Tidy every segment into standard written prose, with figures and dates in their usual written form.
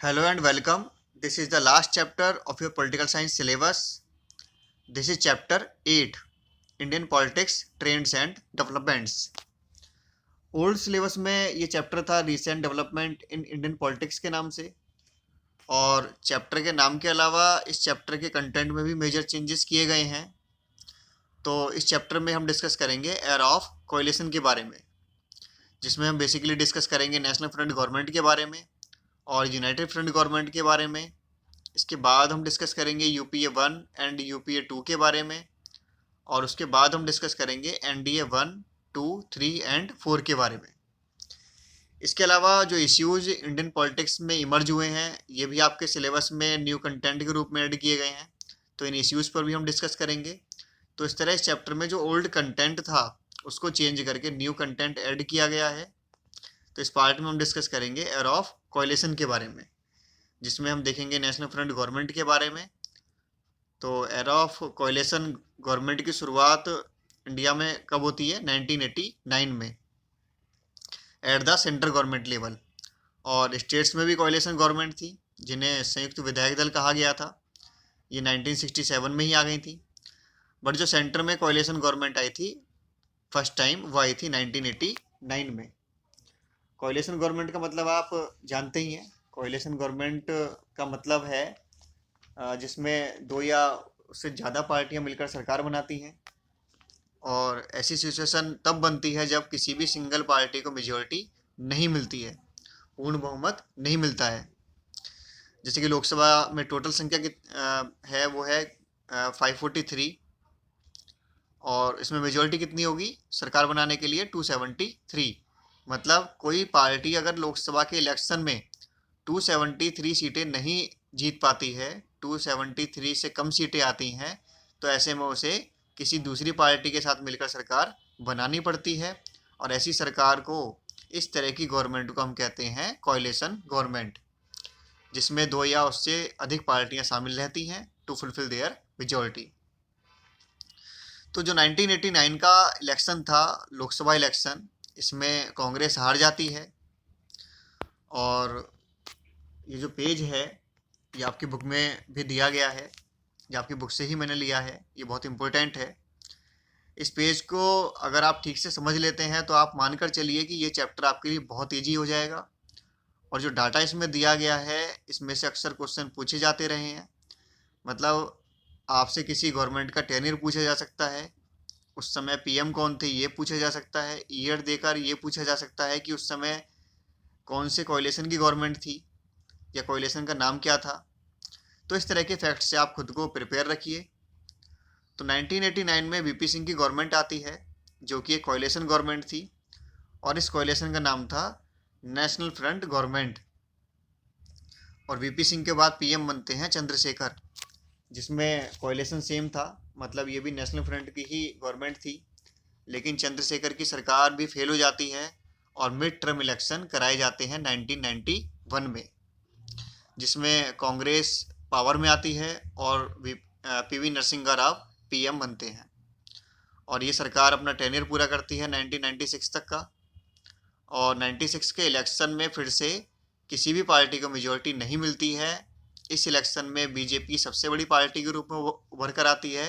Hello and welcome. This is the last chapter of your political science syllabus. This is chapter 8, Indian Politics, Trends and Developments. Old syllabus में ये chapter था recent development in Indian politics के नाम से। और chapter के नाम के अलावा इस चैप्टर के कंटेंट में भी मेजर चेंजेस किए गए हैं। तो इस चैप्टर में हम डिस्कस करेंगे एरा ऑफ कोएलिशन के बारे में, जिसमें हम बेसिकली डिस्कस करेंगे नेशनल फ्रंट गवर्नमेंट के बारे में और यूनाइटेड फ्रंट गवर्नमेंट के बारे में। इसके बाद हम डिस्कस करेंगे यूपीए 1 एंड यूपीए 2 के बारे में, और उसके बाद हम डिस्कस करेंगे एनडीए 1, 2, 3 एंड 4 के बारे में। इसके अलावा जो इश्यूज इंडियन पॉलिटिक्स में इमर्ज हुए हैं, ये भी आपके सिलेबस में न्यू कंटेंट के रूप में ऐड किए गए हैं, तो इन इश्यूज़ पर भी हम डिस्कस करेंगे। तो इस तरह इस चैप्टर में जो ओल्ड कंटेंट था उसको चेंज करके न्यू कंटेंट ऐड किया गया है। तो इस पार्ट में हम डिस्कस करेंगे एरा ऑफ कोएलिशन के बारे में, जिसमें हम देखेंगे नेशनल फ्रंट गवर्नमेंट के बारे में। तो एरा ऑफ कोएलिशन गवर्नमेंट की शुरुआत इंडिया में कब होती है? 1989 में at the central government level. और स्टेट्स में भी कोएलिशन गवर्नमेंट थी, जिन्हें संयुक्त विधायक दल कहा गया था। ये 1967 में ही आ गई थी। बट जो सेंटर में कोएलिशन गवर्नमेंट आई थी फर्स्ट टाइम, वो आई थी 1989 में। कोएलिशन गवर्नमेंट का मतलब आप जानते ही हैं। कोएलिशन गवर्नमेंट का मतलब है जिसमें दो या उससे ज़्यादा पार्टियां मिलकर सरकार बनाती हैं। और ऐसी सिचुएशन तब बनती है जब किसी भी सिंगल पार्टी को मेजॉरिटी नहीं मिलती है, पूर्ण बहुमत नहीं मिलता है। जैसे कि लोकसभा में टोटल संख्या है वो है 543, और इसमें मेजॉरिटी कितनी होगी सरकार बनाने के लिए? 273। मतलब कोई पार्टी अगर लोकसभा के इलेक्शन में 273 सीटें नहीं जीत पाती है, 273 से कम सीटें आती हैं, तो ऐसे में उसे किसी दूसरी पार्टी के साथ मिलकर सरकार बनानी पड़ती है। और ऐसी सरकार को, इस तरह की गवर्नमेंट को हम कहते हैं कोएलिशन गवर्नमेंट, जिसमें दो या उससे अधिक पार्टियां शामिल रहती हैं टू फुलफिल देयर मेजॉरिटी। तो जो 1989 का इलेक्शन था, लोकसभा इलेक्शन, इसमें कांग्रेस हार जाती है। और ये जो पेज है ये आपकी बुक में भी दिया गया है, ये आपकी बुक से ही मैंने लिया है, ये बहुत इम्पोर्टेंट है। इस पेज को अगर आप ठीक से समझ लेते हैं तो आप मानकर चलिए कि ये चैप्टर आपके लिए बहुत ईजी हो जाएगा। और जो डाटा इसमें दिया गया है, इसमें से अक्सर क्वेश्चन पूछे जाते रहे हैं। मतलब आपसे किसी गवर्नमेंट का टेन्योर पूछा जा सकता है, उस समय पीएम कौन थे ये पूछा जा सकता है, ईयर देकर ये पूछा जा सकता है कि उस समय कौन से कोएलिशन की गवर्नमेंट थी या कोएलिशन का नाम क्या था। तो इस तरह के फैक्ट से आप खुद को प्रिपेयर रखिए। तो 1989 में वीपी सिंह की गवर्नमेंट आती है, जो कि एक कोएलिशन गवर्नमेंट थी, और इस कोएलिशन का नाम था नेशनल फ्रंट गवर्नमेंट। और वीपी सिंह के बाद पीएम बनते हैं चंद्रशेखर, जिसमें कोएलिशन सेम था, मतलब ये भी नेशनल फ्रंट की ही गवर्नमेंट थी। लेकिन चंद्रशेखर की सरकार भी फेल हो जाती है और मिड टर्म इलेक्शन कराए जाते हैं 1991 में, जिसमें कांग्रेस पावर में आती है और पीवी नरसिंह राव पीएम बनते हैं। और ये सरकार अपना टेन्योर पूरा करती है 1996 तक का। और 96 के इलेक्शन में फिर से किसी भी पार्टी को मेजॉरिटी नहीं मिलती है। इस इलेक्शन में बीजेपी सबसे बड़ी पार्टी के रूप में उभर कर आती है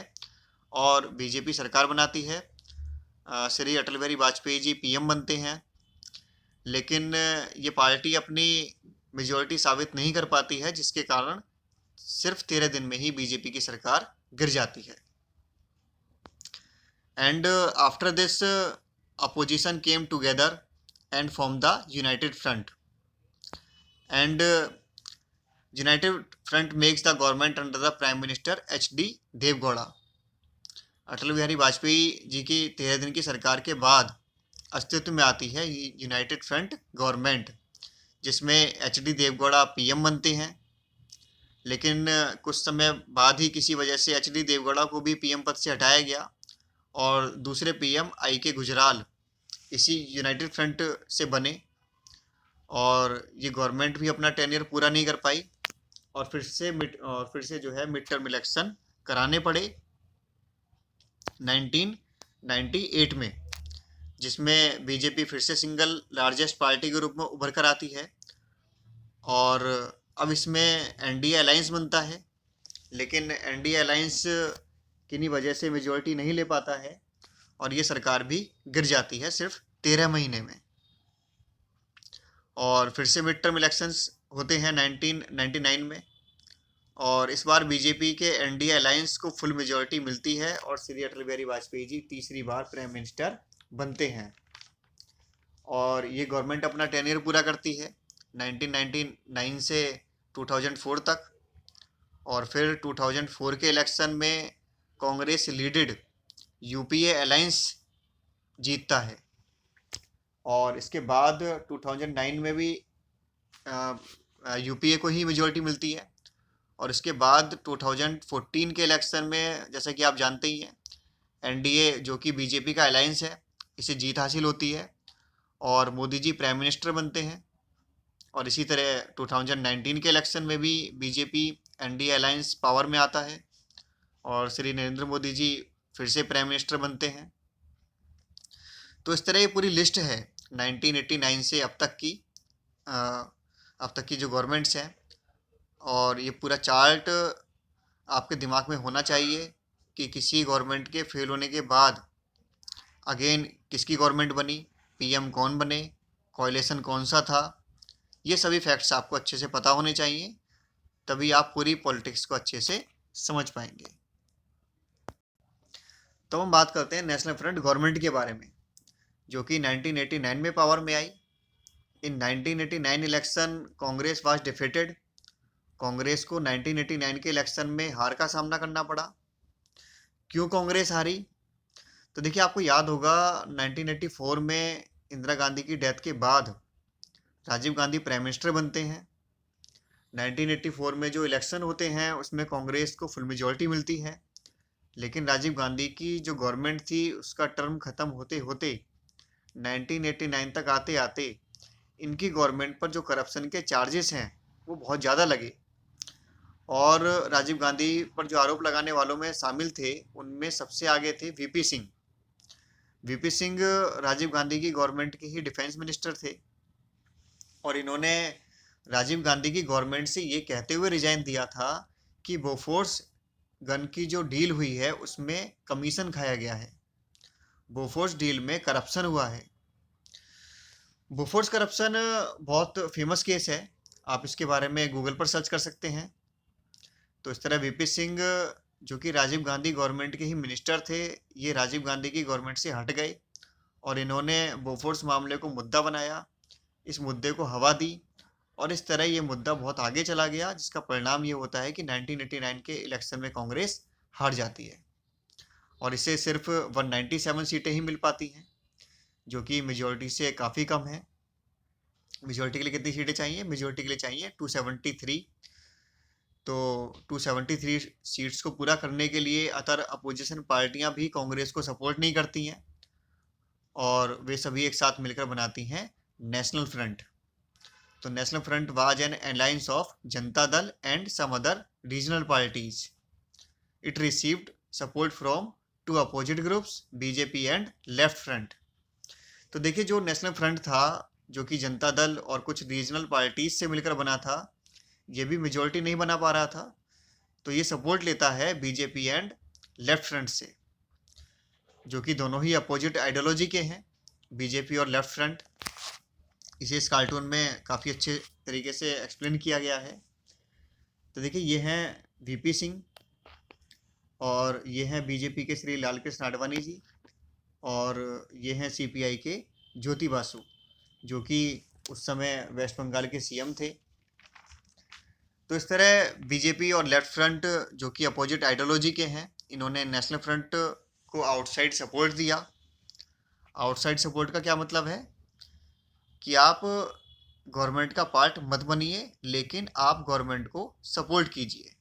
और बीजेपी सरकार बनाती है। श्री अटल बिहारी वाजपेयी जी पीएम बनते हैं। लेकिन ये पार्टी अपनी मेजॉरिटी साबित नहीं कर पाती है, जिसके कारण सिर्फ 13 दिन में ही बीजेपी की सरकार गिर जाती है। And after this opposition came together and form the United Front. And United Front makes the government under the prime minister H D. Deve Gowda. Atal Bihari Vajpayee ji की 13 दिन की सरकार के बाद अस्तित्व में आती है यूनाइटेड फ्रंट गवर्नमेंट, जिसमें एच.डी. देवगौड़ा पीएम बनते हैं। लेकिन कुछ समय बाद ही किसी वजह से एच.डी. देवगौड़ा को भी पीएम पद से हटाया गया और दूसरे पीएम आई.के. गुजराल इसी यूनाइटेड फ्रंट से बने। और ये गवर्नमेंट भी अपना टेन्योर पूरा नहीं कर पाई और फिर से जो है मिड टर्म इलेक्शन कराने पड़े 1998 में, जिसमें बीजेपी फिर से सिंगल लार्जेस्ट पार्टी के रूप में उभर कर आती है और अब इसमें एनडीए अलायंस बनता है, लेकिन एनडीए अलायंस किन्हीं वजह से मेजोरिटी नहीं ले पाता है और ये सरकार भी गिर जाती है सिर्फ 13 महीने में। और फिर से मिड टर्म इलेक्शंस होते हैं 1999 में, और इस बार बीजेपी के एनडीए अलायंस को फुल मेजोरिटी मिलती है और श्री अटल बिहारी वाजपेयी जी तीसरी बार प्राइम मिनिस्टर बनते हैं। और ये गवर्नमेंट अपना टेन्योर पूरा करती है 1999 से 2004 तक। और फिर 2004 के इलेक्शन में कांग्रेस लीडेड यूपीए अलायंस जीतता है, और इसके बाद 2009 में भी यूपीए को ही मेजोरिटी मिलती है। और इसके बाद 2014 के इलेक्शन में, जैसा कि आप जानते ही हैं, एनडीए जो कि बीजेपी का अलायंस है, इसे जीत हासिल होती है और मोदी जी प्राइम मिनिस्टर बनते हैं। और इसी तरह 2019 के इलेक्शन में भी बीजेपी एनडीए अलायंस पावर में आता है और श्री नरेंद्र मोदी जी फिर से प्राइम मिनिस्टर बनते हैं। तो इस तरह ये पूरी लिस्ट है 1989 से अब तक की जो गवर्नमेंट्स हैं, और ये पूरा चार्ट आपके दिमाग में होना चाहिए कि किसी गवर्नमेंट के फेल होने के बाद अगेन किसकी गवर्नमेंट बनी, पीएम कौन बने, कोalition कौन सा था। ये सभी फैक्ट्स आपको अच्छे से पता होने चाहिए, तभी आप पूरी पॉलिटिक्स को अच्छे से समझ पाएंगे। तो हम बात करते हैं नेशनल फ्रंट गवर्नमेंट के बारे में, जो कि 1989 में पावर में आई। इन 1989 election Congress was defeated. Congress को 1989 के इलेक्शन में हार का सामना करना पड़ा। क्यों कांग्रेस हारी? तो देखिए, आपको याद होगा 1984 में इंदिरा गांधी की डेथ के बाद राजीव गांधी प्राइम मिनिस्टर बनते हैं। 1984 में जो इलेक्शन होते हैं उसमें कांग्रेस को फुल मेजॉरिटी मिलती है, लेकिन राजीव गांधी की जो गवर्नमेंट थी उसका टर्म ख़त्म होते होते 1989 तक आते आते इनकी गवर्नमेंट पर जो करप्शन के चार्जेस हैं वो बहुत ज़्यादा लगे। और राजीव गांधी पर जो आरोप लगाने वालों में शामिल थे उनमें सबसे आगे थे वीपी सिंह। वीपी सिंह राजीव गांधी की गवर्नमेंट के ही डिफेंस मिनिस्टर थे, और इन्होंने राजीव गांधी की गवर्नमेंट से ये कहते हुए रिजाइन दिया था कि बोफोर्स गन की जो डील हुई है उसमें कमीशन खाया गया है, बोफोर्स डील में करप्शन हुआ है। बोफोर्स करप्शन बहुत फेमस केस है, आप इसके बारे में गूगल पर सर्च कर सकते हैं। तो इस तरह वीपी सिंह जो कि राजीव गांधी गवर्नमेंट के ही मिनिस्टर थे, ये राजीव गांधी की गवर्नमेंट से हट गए और इन्होंने बोफोर्स मामले को मुद्दा बनाया, इस मुद्दे को हवा दी, और इस तरह ये मुद्दा बहुत आगे चला गया, जिसका परिणाम ये होता है कि 1989 के इलेक्शन में कांग्रेस हार जाती है और इसे सिर्फ 197 सीटें ही मिल पाती हैं, जो कि मेजॉरिटी से काफ़ी कम है। मेजॉरिटी के लिए कितनी सीटें चाहिए? मेजॉरिटी के लिए चाहिए 273। तो 273 सीट्स को पूरा करने के लिए अदर अपोजिशन पार्टियां भी कांग्रेस को सपोर्ट नहीं करती हैं, और वे सभी एक साथ मिलकर बनाती हैं नेशनल फ्रंट। तो national front was an alliance of Janata Dal and some other regional parties. It received support from two opposite groups, BJP and left front. तो देखिए, जो नेशनल फ्रंट था, जो कि जनता दल और कुछ रीजनल पार्टीज से मिलकर बना था, ये भी मेजॉरिटी नहीं बना पा रहा था, तो ये सपोर्ट लेता है बीजेपी एंड लेफ्ट फ्रंट से, जो कि दोनों ही अपोजिट आइडियोलॉजी के हैं, बीजेपी और लेफ्ट फ्रंट। इसे इस कार्टून में काफ़ी अच्छे तरीके से एक्सप्लेन किया गया है। तो देखिए, ये हैं वीपी सिंह और ये हैं बीजेपी के श्री लाल कृष्ण आडवाणी जी, और ये हैं सीपीआई के ज्योति बासु, जो कि उस समय वेस्ट बंगाल के सीएम थे। तो इस तरह बीजेपी और लेफ्ट फ्रंट जो कि अपोजिट आइडियोलॉजी के हैं, इन्होंने नेशनल फ्रंट को आउटसाइड सपोर्ट दिया। आउटसाइड सपोर्ट का क्या मतलब है कि आप गवर्नमेंट का पार्ट मत बनिए, लेकिन आप गवर्नमेंट को सपोर्ट कीजिए,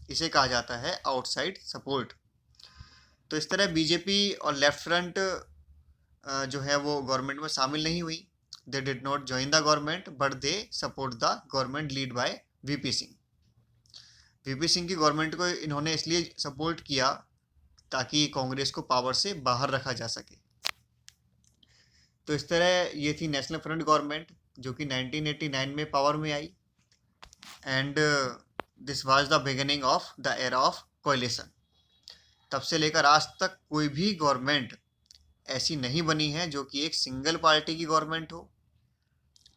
इसे कहा जाता है आउटसाइड सपोर्ट। तो इस तरह बीजेपी और लेफ्ट फ्रंट जो है वो गवर्नमेंट में शामिल नहीं हुई। They did not join the government but they support the government lead by VP Singh. VP Singh की गवर्नमेंट को इन्होंने इसलिए सपोर्ट किया ताकि कांग्रेस को पावर से बाहर रखा जा सके। तो इस तरह ये थी नेशनल फ्रंट गवर्नमेंट, जो कि 1989 में पावर में आई। And this was the beginning of the era of coalition. तब से लेकर आज तक कोई भी गवर्नमेंट ऐसी नहीं बनी है जो कि एक सिंगल पार्टी की गवर्नमेंट हो।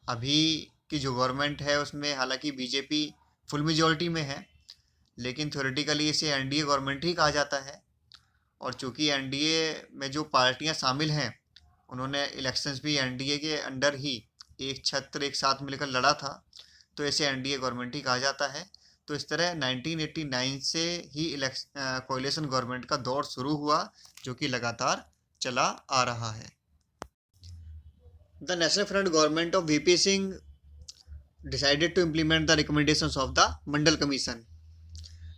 अभी की जो गवर्नमेंट है उसमें हालांकि बीजेपी फुल मेजॉरिटी में है, लेकिन थ्योरेटिकली इसे एनडीए गवर्नमेंट ही कहा जाता है। और चूंकि एनडीए में जो पार्टियां शामिल हैं उन्होंने इलेक्शंस भी एनडीए के अंडर ही एक छत्र एक साथ मिलकर लड़ा था, तो इसे एनडीए गवर्नमेंट ही कहा जाता है। तो इस तरह 1989 से ही कोalition गवर्नमेंट का दौर शुरू हुआ जो कि लगातार चला आ रहा है। The national front government of VP Singh decided to implement the recommendations of the Mandal commission.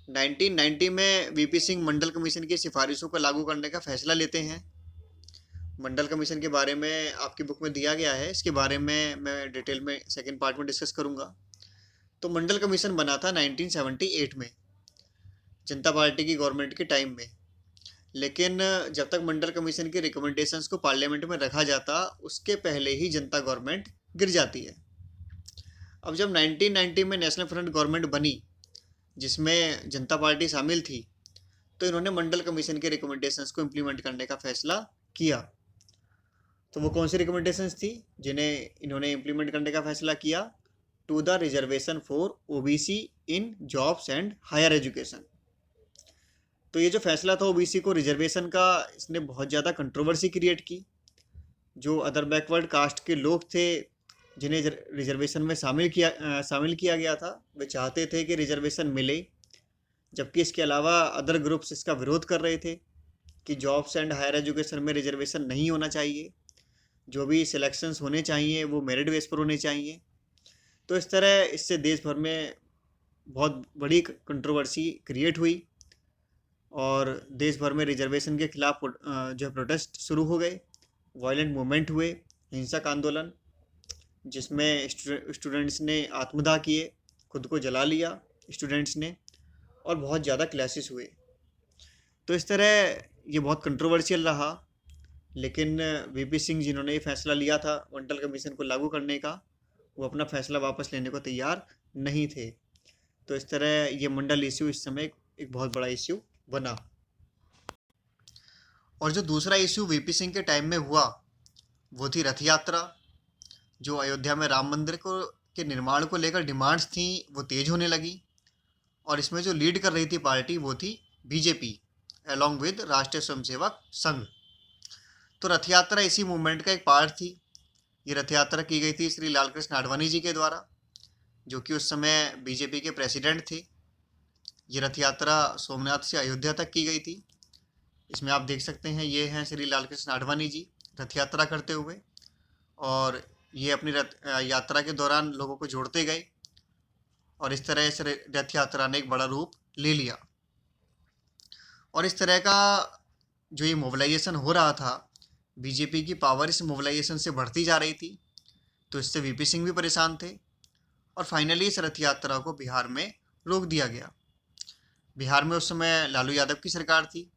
1990 में वीपी सिंह मंडल कमीशन की सिफारिशों को लागू करने का फैसला लेते हैं। मंडल कमीशन के बारे में आपकी बुक में दिया गया है, इसके बारे में मैं डिटेल में सेकंड पार्ट में डिस्कस करूंगा। तो मंडल कमीशन बना था 1978 में जनता पार्टी की गवर्नमेंट के टाइम में, लेकिन जब तक मंडल कमीशन की रिकमेंडेशंस को पार्लियामेंट में रखा जाता उसके पहले ही जनता गवर्नमेंट गिर जाती है। अब जब 1990 में नेशनल फ्रंट गवर्नमेंट बनी जिसमें जनता पार्टी शामिल थी, तो इन्होंने मंडल कमीशन के रिकमेंडेशंस को इम्प्लीमेंट करने का फैसला किया। तो वो कौन सी रिकमेंडेशंस थी जिन्हें इन्होंने इम्प्लीमेंट करने का फैसला किया? To the reservation for OBC in jobs and higher education. तो ये जो फैसला था ओबीसी को रिजर्वेशन का, इसने बहुत ज़्यादा कंट्रोवर्सी क्रिएट की। जो अदर बैकवर्ड कास्ट के लोग थे जिन्हें रिजर्वेशन में शामिल किया गया था, वे चाहते थे कि रिजर्वेशन मिले, जबकि इसके अलावा अदर ग्रुप्स इसका विरोध कर रहे थे कि जॉब्स एंड हायर एजुकेशन में रिजर्वेशन नहीं होना चाहिए, जो भी सिलेक्शंस होने चाहिए वो मेरिट बेस पर होने चाहिए। तो इस तरह इससे देश भर में बहुत बड़ी कंट्रोवर्सी क्रिएट हुई और देश भर में रिजर्वेशन के खिलाफ जो प्रोटेस्ट शुरू हो गए, वायलेंट मूवमेंट हुए, हिंसक आंदोलन, जिसमें स्टूडेंट्स ने आत्मदाह किए, खुद को जला लिया स्टूडेंट्स ने, और बहुत ज़्यादा क्लैशेस हुए। तो इस तरह ये बहुत कंट्रोवर्शियल रहा, लेकिन वीपी सिंह जिन्होंने ये फैसला लिया था मंडल कमीशन को लागू करने का, वो अपना फैसला वापस लेने को तैयार नहीं थे। तो इस तरह ये मंडल इश्यू इस समय एक बहुत बड़ा इश्यू बना। और जो दूसरा इश्यू वीपी सिंह के टाइम में हुआ वो थी रथ यात्रा। जो अयोध्या में राम मंदिर के निर्माण को लेकर डिमांड्स थी वो तेज होने लगी, और इसमें जो लीड कर रही थी पार्टी वो थी बीजेपी अलॉन्ग विद राष्ट्रीय स्वयंसेवक संघ। तो रथ यात्रा इसी मूवमेंट का एक पार्ट थी। ये रथ यात्रा की गई थी श्री लालकृष्ण आडवाणी जी के द्वारा, जो कि उस समय बीजेपी के प्रेसिडेंट थे। ये रथ यात्रा सोमनाथ से अयोध्या तक की गई थी। इसमें आप देख सकते हैं ये हैं श्री लालकृष्ण आडवाणी जी रथ यात्रा करते हुए, और ये अपनी रथ यात्रा के दौरान लोगों को जोड़ते गए, और इस तरह से रथ यात्रा ने एक बड़ा रूप ले लिया। और इस तरह का जो ये मोबिलाइजेशन हो रहा था, बीजेपी की पावर इस मोबिलाइजेशन से बढ़ती जा रही थी, तो इससे वीपी सिंह भी परेशान थे, और फाइनली इस रथ यात्रा को बिहार में रोक दिया गया। बिहार में उस समय लालू यादव की सरकार थी,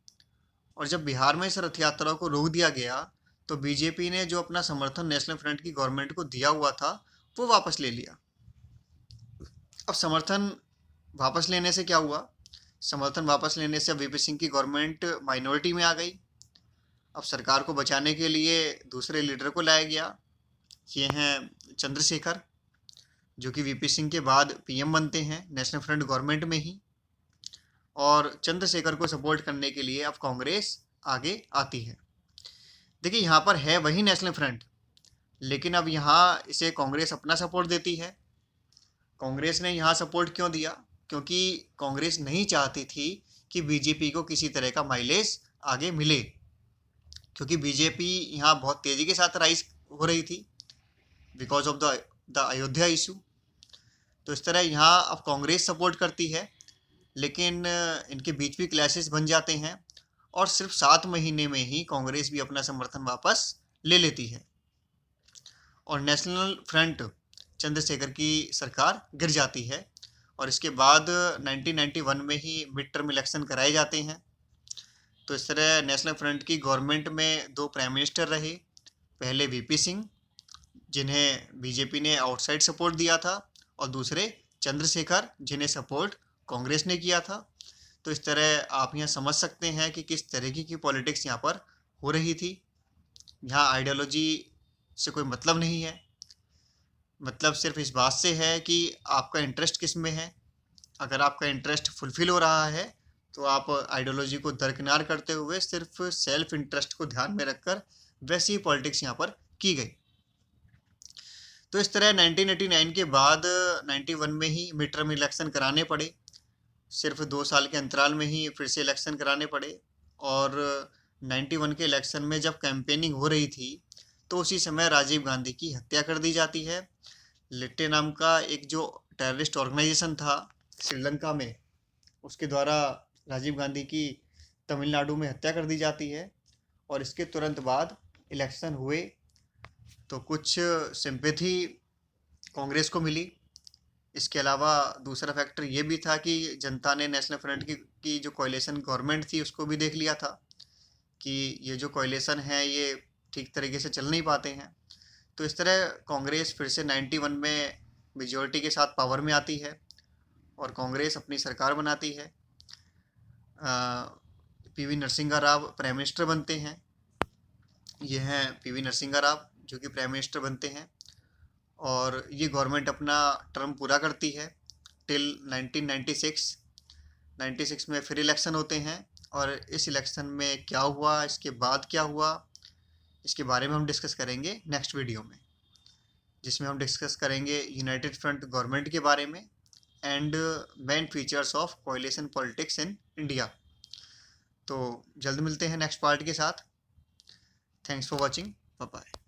और जब बिहार में इस रथ यात्रा को रोक दिया गया तो बीजेपी ने जो अपना समर्थन नेशनल फ्रंट की गवर्नमेंट को दिया हुआ था वो वापस ले लिया। अब समर्थन वापस लेने से क्या हुआ? समर्थन वापस लेने से अब वीपी सिंह की गवर्नमेंट माइनॉरिटी में आ गई। अब सरकार को बचाने के लिए दूसरे लीडर को लाया गया। ये हैं चंद्रशेखर, जो कि वीपी सिंह के बाद पीएम बनते हैं नेशनल फ्रंट गवर्नमेंट में ही, और चंद्रशेखर को सपोर्ट करने के लिए अब कांग्रेस आगे आती है। देखिए यहाँ पर है वही नेशनल फ्रंट, लेकिन अब यहाँ इसे कांग्रेस अपना सपोर्ट देती है। कांग्रेस ने यहाँ सपोर्ट क्यों दिया? क्योंकि कांग्रेस नहीं चाहती थी कि बीजेपी को किसी तरह का माइलेज आगे मिले, क्योंकि बीजेपी यहाँ बहुत तेज़ी के साथ राइज हो रही थी because of the Ayodhya issue. तो इस तरह यहाँ अब कांग्रेस सपोर्ट करती है, लेकिन इनके बीच भी क्लैशेस बन जाते हैं, और सिर्फ 7 महीने में ही कांग्रेस भी अपना समर्थन वापस ले लेती है, और नेशनल फ्रंट चंद्रशेखर की सरकार गिर जाती है। और इसके बाद 1991 में ही मिड टर्म इलेक्शन कराए जाते हैं। तो इस तरह नेशनल फ्रंट की गवर्नमेंट में 2 प्राइम मिनिस्टर रहे। पहले वीपी सिंह, जिन्हें बीजेपी ने आउटसाइड सपोर्ट दिया था, और दूसरे चंद्रशेखर, जिन्हें सपोर्ट कांग्रेस ने किया था। तो इस तरह आप यहाँ समझ सकते हैं कि किस तरीके की पॉलिटिक्स यहाँ पर हो रही थी। यहाँ आइडियोलॉजी से कोई मतलब नहीं है, मतलब सिर्फ इस बात से है कि आपका इंटरेस्ट किस में है। अगर आपका इंटरेस्ट फुलफिल हो रहा है तो आप आइडियोलॉजी को दरकिनार करते हुए सिर्फ सेल्फ इंटरेस्ट को ध्यान में रखकर वैसी ही पॉलिटिक्स यहाँ पर की गई। तो इस तरह 1989 के बाद 91 में ही मिड टर्म इलेक्शन कराने पड़े, सिर्फ 2 साल के अंतराल में ही फिर से इलेक्शन कराने पड़े। और 91 के इलेक्शन में जब कैंपेनिंग हो रही थी तो उसी समय राजीव गांधी की हत्या कर दी जाती है। लिट्टे नाम का एक जो टेररिस्ट ऑर्गेनाइजेशन था श्रीलंका में, उसके द्वारा राजीव गांधी की तमिलनाडु में हत्या कर दी जाती है। और इसके तुरंत बाद इलेक्शन हुए तो कुछ सिंपैथी कांग्रेस को मिली। इसके अलावा दूसरा फैक्टर ये भी था कि जनता ने नेशनल फ्रंट की जो कोalition गवर्नमेंट थी उसको भी देख लिया था कि ये जो कोalition है ये ठीक तरीके से चल नहीं पाते हैं। तो इस तरह कांग्रेस फिर से 91 में मेजॉरिटी के साथ पावर में आती है और कांग्रेस अपनी सरकार बनाती है। PV Narasimha Rao prime minister बनते हैं। ये हैं पीवी नरसिम्हा राव जो कि प्राइम मिनिस्टर बनते हैं और ये गवर्नमेंट अपना टर्म पूरा करती है टिल 1996। 96 में फिर इलेक्शन होते हैं और इस इलेक्शन में क्या हुआ, इसके बाद क्या हुआ, इसके बारे में हम डिस्कस करेंगे नेक्स्ट वीडियो में, जिसमें हम डिस्कस करेंगे यूनाइटेड फ्रंट गवर्नमेंट के बारे में and main features of coalition politics in India. तो जल्द मिलते हैं नेक्स्ट पार्ट के साथ। Thanks for watching, bye bye.